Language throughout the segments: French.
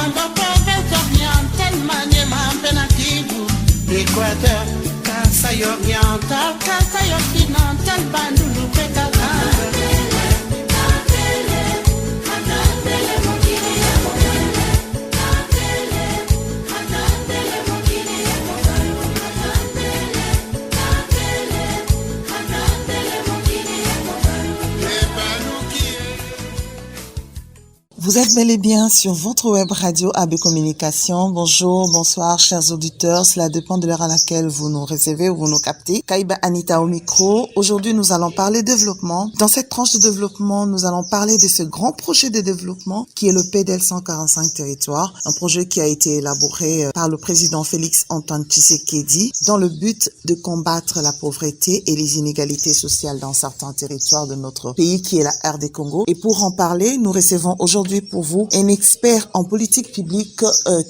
Congo, province orientale, Maniema, Penakibou, Équateur, Kasaï oriental, Kasaï occidental, Bandundu, Pekakanda. Vous êtes bel et bien sur votre web radio AB Communication. Bonjour, bonsoir, chers auditeurs. Cela dépend de l'heure à laquelle vous nous recevez ou vous nous captez. Kaiba Anita au micro. Aujourd'hui, nous allons parler développement. Dans cette tranche de développement, nous allons parler de ce grand projet de développement qui est le PDL 145 territoire. Un projet qui a été élaboré par le président Félix Antoine Tshisekedi dans le but de combattre la pauvreté et les inégalités sociales dans certains territoires de notre pays qui est la RD Congo. Et pour en parler, nous recevons aujourd'hui pour vous un expert en politique publique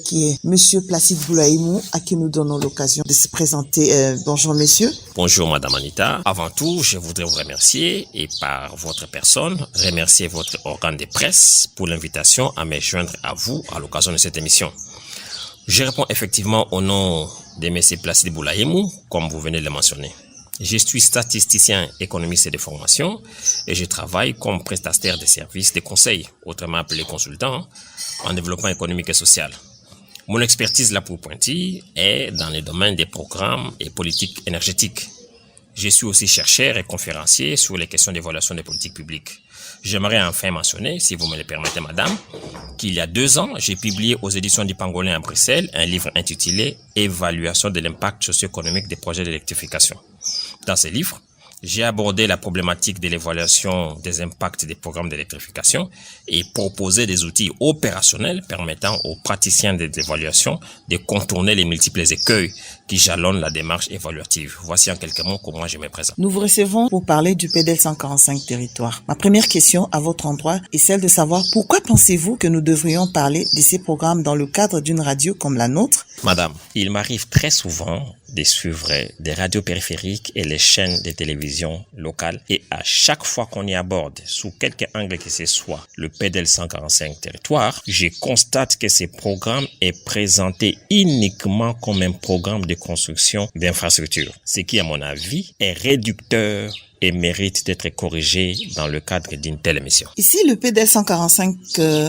qui est Monsieur Placide Boulaïmou, à qui nous donnons l'occasion de se présenter. Bonjour messieurs. Bonjour Madame Anita. Avant tout, je voudrais vous remercier et par votre personne, remercier votre organe de presse pour l'invitation à me joindre à vous à l'occasion de cette émission. Je réponds effectivement au nom de Monsieur Placide Boulaïmou, comme vous venez de le mentionner. Je suis statisticien, économiste de formation et je travaille comme prestataire de services de conseil, autrement appelé consultant, en développement économique et social. Mon expertise la plus pointue est dans le domaine des programmes et politiques énergétiques. Je suis aussi chercheur et conférencier sur les questions d'évaluation des politiques publiques. J'aimerais enfin mentionner, si vous me le permettez madame, qu'il y a 2 ans, j'ai publié aux éditions du Pangolin à Bruxelles un livre intitulé « Évaluation de l'impact socio-économique des projets d'électrification ». Dans ce livre, j'ai abordé la problématique de l'évaluation des impacts des programmes d'électrification et proposé des outils opérationnels permettant aux praticiens de l'évaluation de contourner les multiples écueils qui jalonnent la démarche évaluative. Voici en quelques mots comment je me présente. Nous vous recevons pour parler du PDL 145 territoire. Ma première question à votre endroit est celle de savoir pourquoi pensez-vous que nous devrions parler de ces programmes dans le cadre d'une radio comme la nôtre? Madame, il m'arrive très souvent de suivre des radios périphériques et les chaînes de télévision locales et à chaque fois qu'on y aborde, sous quelque angle que ce soit, le PDL 145 territoire, je constate que ce programme est présenté uniquement comme un programme de construction d'infrastructures, ce qui à mon avis est réducteur et mérite d'être corrigé dans le cadre d'une telle émission. Ici, le PDL 145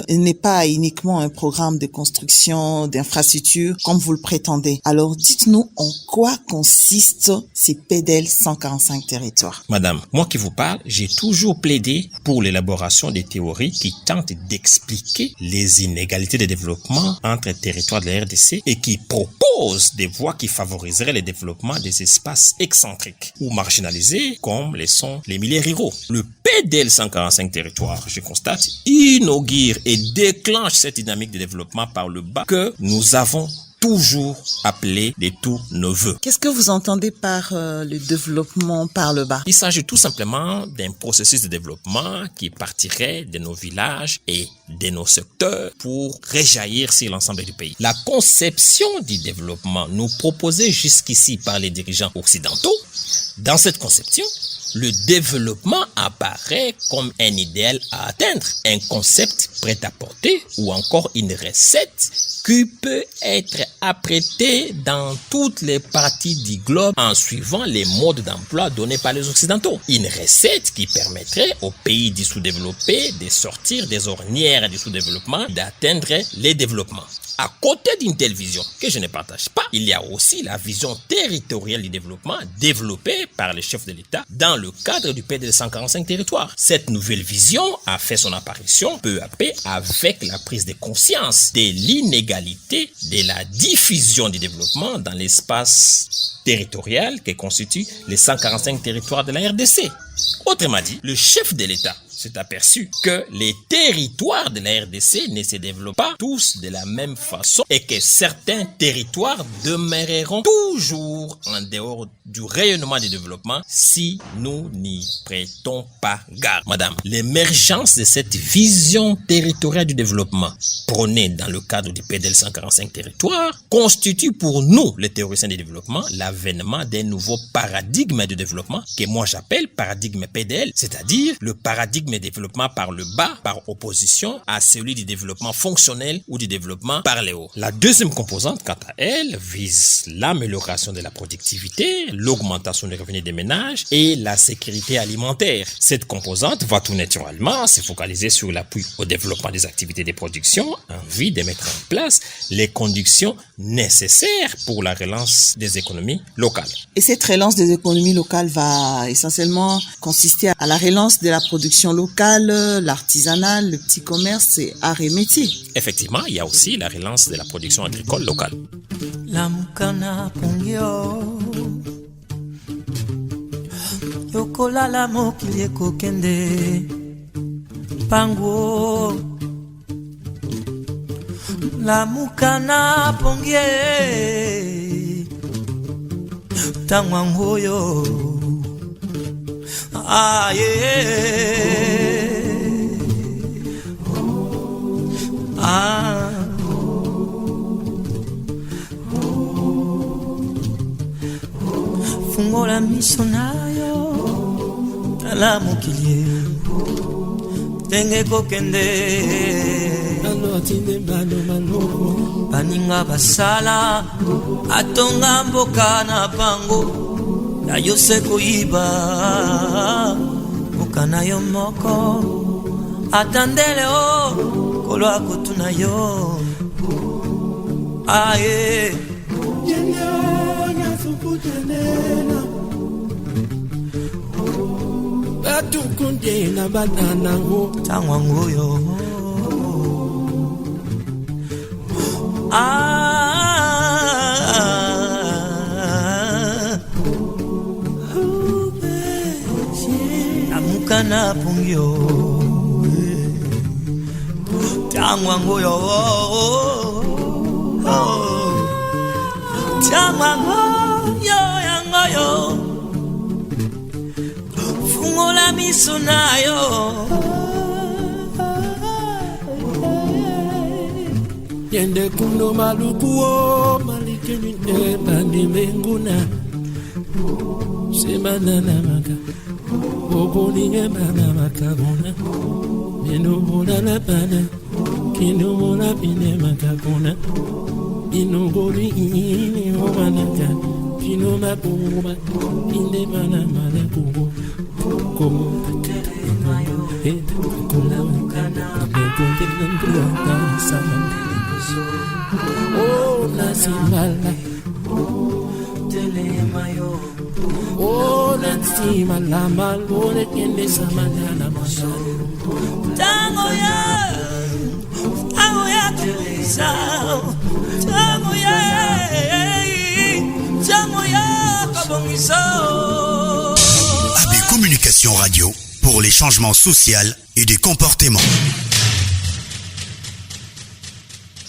n'est pas uniquement un programme de construction d'infrastructures comme vous le prétendez. Alors, dites-nous en quoi consiste ces PDL 145 territoires. Madame, moi qui vous parle, j'ai toujours plaidé pour l'élaboration des théories qui tentent d'expliquer les inégalités de développement entre territoires de la RDC et qui proposent des voies qui favoriseraient le développement des espaces excentriques ou marginalisés comme sont les milieux ruraux. Le PDL 145 territoires, je constate, inaugure et déclenche cette dynamique de développement par le bas que nous avons toujours appelé de tous nos voeux. Qu'est-ce que vous entendez par le développement par le bas? Il s'agit tout simplement d'un processus de développement qui partirait de nos villages et de nos secteurs pour rejaillir sur l'ensemble du pays. La conception du développement nous proposée jusqu'ici par les dirigeants occidentaux, dans cette conception, le développement apparaît comme un idéal à atteindre, un concept prêt à porter ou encore une recette qui peut être apprêtée dans toutes les parties du globe en suivant les modes d'emploi donnés par les Occidentaux. Une recette qui permettrait aux pays du sous-développé de sortir des ornières du sous-développement, d'atteindre les développements. À côté d'une telle vision, que je ne partage pas, il y a aussi la vision territoriale du développement développée par les chefs de l'État dans le cadre du PDL 145 territoires. Cette nouvelle vision a fait son apparition peu à peu avec la prise de conscience de l'inégalité de la diffusion du développement dans l'espace territorial que constituent les 145 territoires de la RDC. Autrement dit, le chef de l'État s'est aperçu que les territoires de la RDC ne se développent pas tous de la même façon et que certains territoires demeureront toujours en dehors du rayonnement du développement si nous n'y prêtons pas garde. Madame, l'émergence de cette vision territoriale du développement prônée dans le cadre du PDL 145 territoires constitue pour nous, les théoriciens du développement, l'avènement d'un nouveau paradigme de développement que moi j'appelle paradigme PDL, c'est-à-dire le paradigme paradigme de développement par le bas, par opposition à celui du développement fonctionnel ou du développement par le haut. La deuxième composante, quant à elle, vise l'amélioration de la productivité, l'augmentation des revenus des ménages et la sécurité alimentaire. Cette composante va tout naturellement se focaliser sur l'appui au développement des activités de production en vue de mettre en place les conditions nécessaires pour la relance des économies locales. Et cette relance des économies locales va essentiellement consister à la relance de la production locale, l'artisanat, le petit commerce et arts et métiers. Effectivement, il y a aussi la relance de la production agricole locale. La mukana pongyo yokola la mokili ekokende pango la mukana pongye tangwangoyo aye fungola miso nayo tala mokili tenge kokende anotinde bano baninga basala atonga mboka na bango na yose koyiba mokana yo moko atandele o kolwa kotuna yo aye batukunde na banana ngo tangwa ngoyo amukana pungyo tangwa ngoyo tangwa ngoyo yangoyo fungola miso nayo yende kundo malukuo malikeni bandi menguna semanana maka oboninge bana makagona menubona la bana kinubona bine makagona inugori ini omanaka pinoma kuba inde mana mana kubo como oh nasimala oh nasimala malore kende samana masalo tango ya tulisa tango ya kabongiso. AB Communication Radio pour les changements sociaux et des comportements.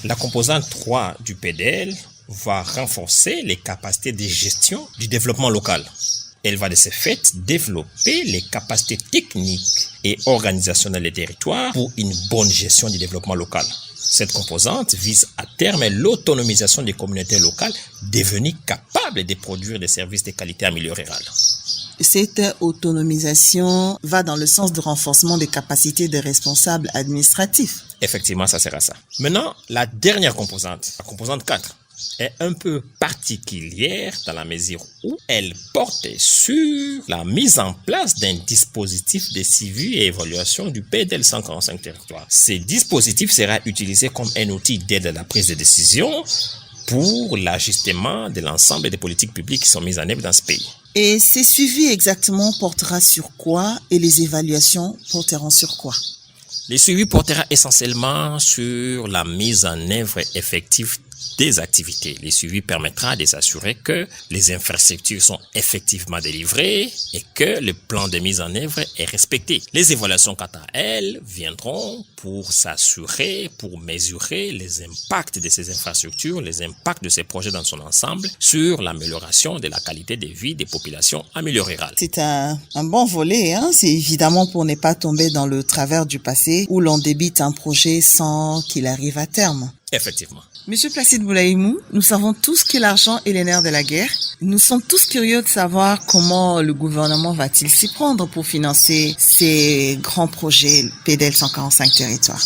La composante 3 du PDL va renforcer les capacités de gestion du développement local. Elle va de ce fait développer les capacités techniques et organisationnelles des territoires pour une bonne gestion du développement local. Cette composante vise à terme l'autonomisation des communautés locales devenues capables de produire des services de qualité en milieu rural. Cette autonomisation va dans le sens du renforcement des capacités des responsables administratifs. Effectivement, ça sera ça. Maintenant, la dernière composante, la composante 4, est un peu particulière dans la mesure où elle porte sur la mise en place d'un dispositif de suivi et évaluation du PDL 145 territoires. Ce dispositif sera utilisé comme un outil d'aide à la prise de décision pour l'ajustement de l'ensemble des politiques publiques qui sont mises en œuvre dans ce pays. Et ces suivis exactement portera sur quoi et les évaluations porteront sur quoi? Le suivi portera essentiellement sur la mise en œuvre effective des activités. Le suivi permettra de s'assurer que les infrastructures sont effectivement délivrées et que le plan de mise en œuvre est respecté. Les évaluations, quant à elles, viendront pour s'assurer, pour mesurer les impacts de ces infrastructures, les impacts de ces projets dans son ensemble sur l'amélioration de la qualité de vie des populations en milieu rural. C'est un bon volet, hein? C'est évidemment pour ne pas tomber dans le travers du passé où l'on débite un projet sans qu'il arrive à terme. Effectivement. Monsieur Placide Boulaïmou, nous savons tous que l'argent est le nerf de la guerre. Nous sommes tous curieux de savoir comment le gouvernement va-t-il s'y prendre pour financer ces grands projets PDL 145 territoires.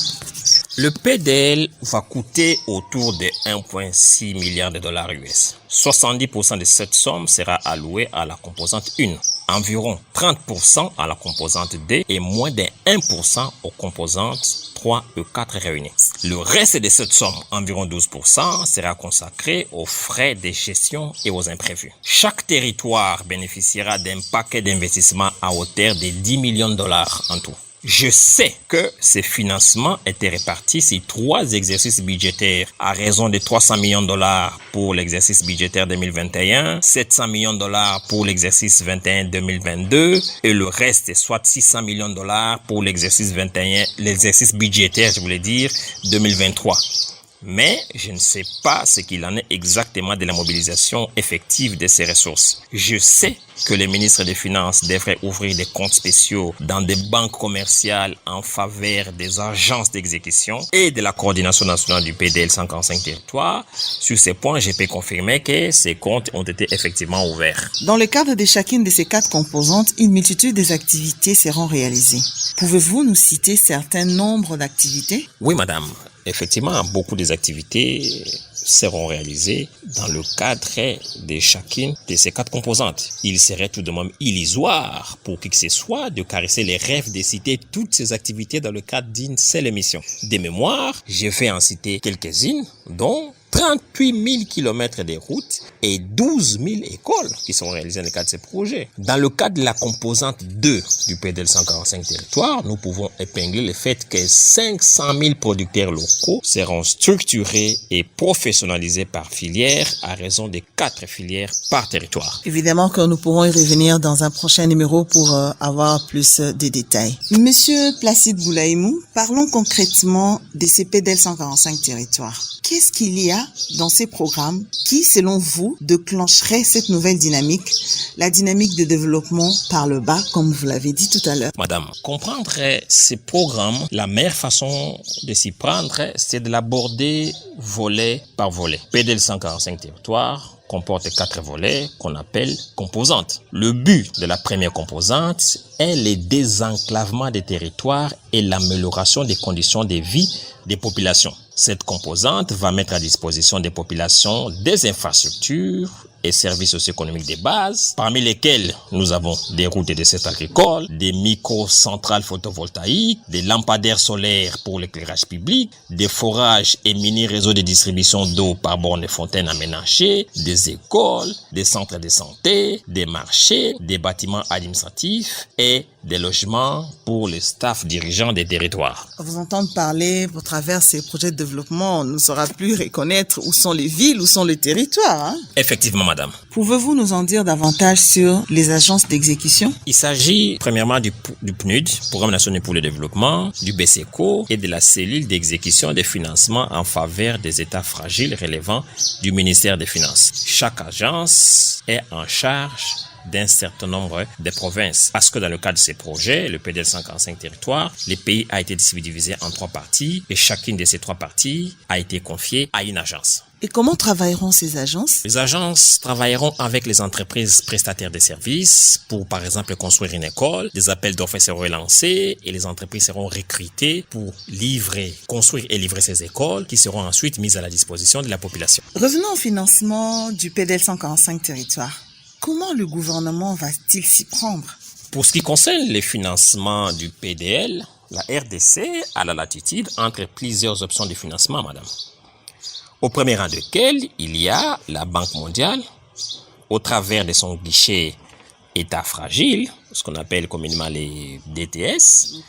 Le PDL va coûter autour de 1,6 milliard de dollars US. 70% de cette somme sera allouée à la composante 1, environ 30% à la composante 2 et moins de 1% aux composantes 3 et 4 réunies. Le reste de cette somme, environ 12%, sera consacré aux frais de gestion et aux imprévus. Chaque territoire bénéficiera d'un paquet d'investissements à hauteur de 10 millions de dollars en tout. Je sais que ces financements étaient répartis sur 3 exercices budgétaires à raison de 300 millions de dollars pour l'exercice budgétaire 2021, 700 millions de dollars pour l'exercice 21-2022 et le reste, soit 600 millions de dollars pour l'exercice 21, l'exercice budgétaire, je voulais dire, 2023. Mais je ne sais pas ce qu'il en est exactement de la mobilisation effective de ces ressources. Je sais que le ministre des Finances devrait ouvrir des comptes spéciaux dans des banques commerciales en faveur des agences d'exécution et de la coordination nationale du PDL 145 territoires. Sur ces points, je peux confirmer que ces comptes ont été effectivement ouverts. Dans le cadre de chacune de ces 4 composantes, une multitude des activités seront réalisées. Pouvez-vous nous citer certains nombres d'activités? Oui, madame. Effectivement, beaucoup des activités seront réalisées dans le cadre de chacune de ces 4 composantes. Il serait tout de même illusoire pour qui que ce soit de caresser les rêves de citer toutes ces activités dans le cadre d'une seule émission. De mémoire, je vais en citer quelques-unes, dont 38 000 km de routes et 12 000 écoles qui sont réalisées dans le cadre de ces projets. Dans le cadre de la composante 2 du PDL 145 territoires, nous pouvons épingler le fait que 500 000 producteurs locaux seront structurés et professionnalisés par filière à raison de 4 filières par territoire. Évidemment que nous pourrons y revenir dans un prochain numéro pour avoir plus de détails. Monsieur Placide Boulaïmou, parlons concrètement de ces PDL 145 territoires. Qu'est-ce qu'il y a dans ces programmes qui, selon vous, déclencherait cette nouvelle dynamique, la dynamique de développement par le bas, comme vous l'avez dit tout à l'heure? Madame, comprendre ces programmes, la meilleure façon de s'y prendre, c'est de l'aborder volet par volet. PDL 145 territoires comporte 4 volets qu'on appelle composantes. Le but de la première composante est le désenclavement des territoires et l'amélioration des conditions de vie des populations. Cette composante va mettre à disposition des populations des infrastructures et services socio-économiques de base, parmi lesquels nous avons des routes et des sites agricoles, des micro-centrales photovoltaïques, des lampadaires solaires pour l'éclairage public, des forages et mini-réseaux de distribution d'eau par bornes et fontaines aménagées, des écoles, des centres de santé, des marchés, des bâtiments administratifs et des logements pour les staffs dirigeants des territoires. À vous entendre parler, au travers ces projets de développement, on ne saura plus reconnaître où sont les villes, où sont les territoires. Hein? Effectivement, madame. Pouvez-vous nous en dire davantage sur les agences d'exécution? Il s'agit premièrement du PNUD, Programme national pour le développement, du BSECO et de la cellule d'exécution des financements en faveur des États fragiles relevant du ministère des Finances. Chaque agence est en charge d'un certain nombre de provinces. Parce que dans le cadre de ces projets, le PDL 145 territoires, le pays a été divisé en 3 parties et chacune de ces 3 parties a été confiée à une agence. Et comment travailleront ces agences? Les agences travailleront avec les entreprises prestataires de services pour, par exemple, construire une école. Des appels d'offres seront lancés et les entreprises seront recrutées pour construire et livrer ces écoles qui seront ensuite mises à la disposition de la population. Revenons au financement du PDL 145 territoires. Comment le gouvernement va-t-il s'y prendre? Pour ce qui concerne les financements du PDL, la RDC a la latitude entre plusieurs options de financement, madame. Au premier rang desquelles, il y a la Banque mondiale, au travers de son guichet État fragile, ce qu'on appelle communément les DTS,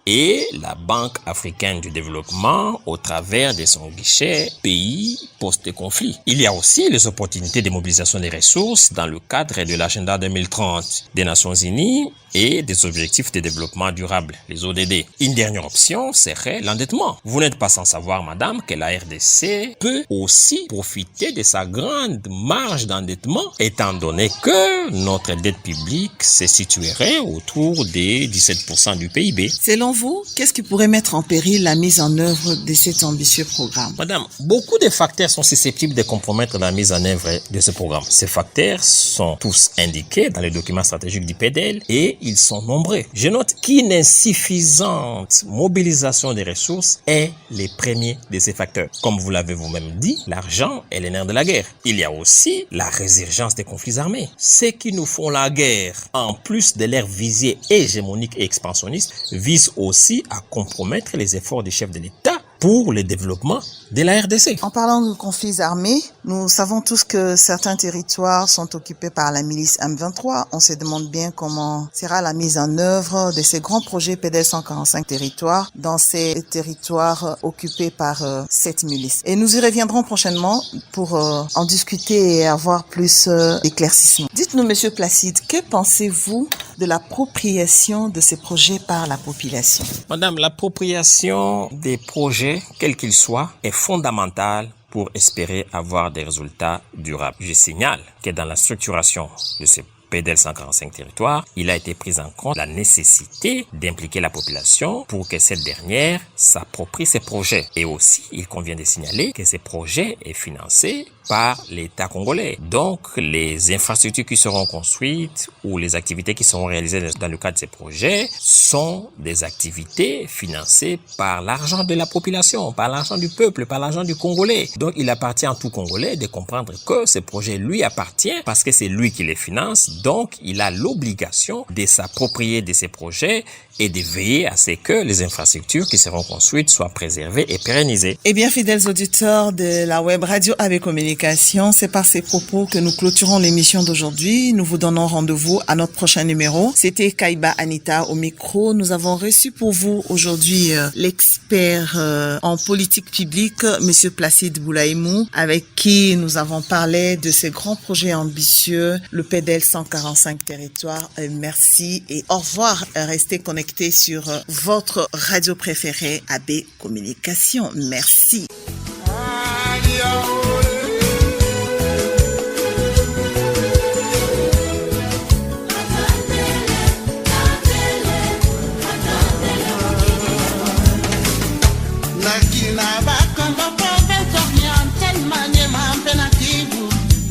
et la Banque africaine du développement au travers de son guichet pays post-conflit. Il y a aussi les opportunités de mobilisation des ressources dans le cadre de l'agenda 2030 des Nations Unies et des objectifs de développement durable, les ODD. Une dernière option serait l'endettement. Vous n'êtes pas sans savoir, madame, que la RDC peut aussi profiter de sa grande marge d'endettement, étant donné que notre dette publique se situerait autour des 17% du PIB. Selon vous, qu'est-ce qui pourrait mettre en péril la mise en œuvre de cet ambitieux programme? Madame, beaucoup de facteurs sont susceptibles de compromettre la mise en œuvre de ce programme. Ces facteurs sont tous indiqués dans les documents stratégiques du PDL et ils sont nombreux. Je note qu'une insuffisante mobilisation des ressources est le premier de ces facteurs. Comme vous l'avez vous-même dit, l'argent est le nerf de la guerre. Il y a aussi la résurgence des conflits armés. Ceux qui nous font la guerre, en plus de leur visée hégémonique et expansionniste, visent aussi à compromettre les efforts des chefs de l'État pour le développement de la RDC. En parlant de conflits armés, nous savons tous que certains territoires sont occupés par la milice M23. On se demande bien comment sera la mise en œuvre de ces grands projets PDL 145 territoires dans ces territoires occupés par cette milice. Et nous y reviendrons prochainement pour en discuter et avoir plus d'éclaircissements. Dites-nous, Monsieur Placide, que pensez-vous de l'appropriation de ces projets par la population? Madame, l'appropriation des projets, quels qu'ils soient, est fondamentale pour espérer avoir des résultats durables. Je signale que dans la structuration de ces PDL 145 territoires, il a été pris en compte la nécessité d'impliquer la population pour que cette dernière s'approprie ces projets. Et aussi, il convient de signaler que ces projets sont financés par l'État congolais. Donc, les infrastructures qui seront construites ou les activités qui seront réalisées dans le cadre de ces projets sont des activités financées par l'argent de la population, par l'argent du peuple, par l'argent du Congolais. Donc, il appartient à tout Congolais de comprendre que ces projets lui appartiennent parce que c'est lui qui les finance. Donc, il a l'obligation de s'approprier de ces projets et de veiller à ce que les infrastructures qui seront construites soient préservées et pérennisées. Eh bien, fidèles auditeurs de la web radio AB Communication, c'est par ces propos que nous clôturons l'émission d'aujourd'hui. Nous vous donnons rendez-vous à notre prochain numéro. C'était Kaiba Anita au micro. Nous avons reçu pour vous aujourd'hui l'expert en politique publique, Monsieur Placide Boulaïmou, avec qui nous avons parlé de ces grands projets ambitieux, le PDL 145 territoires. Merci et au revoir. Restez connectés sur votre radio préférée AB Communication. Merci.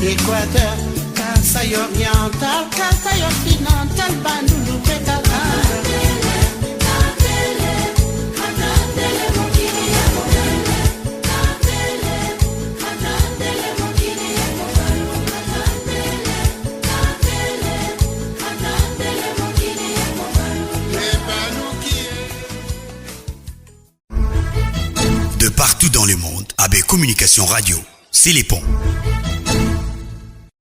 Équateur, Kasaï oriental, Kasaï occidental, Bandundu, De partout dans le monde, AB Communication Radio, c'est les ponts.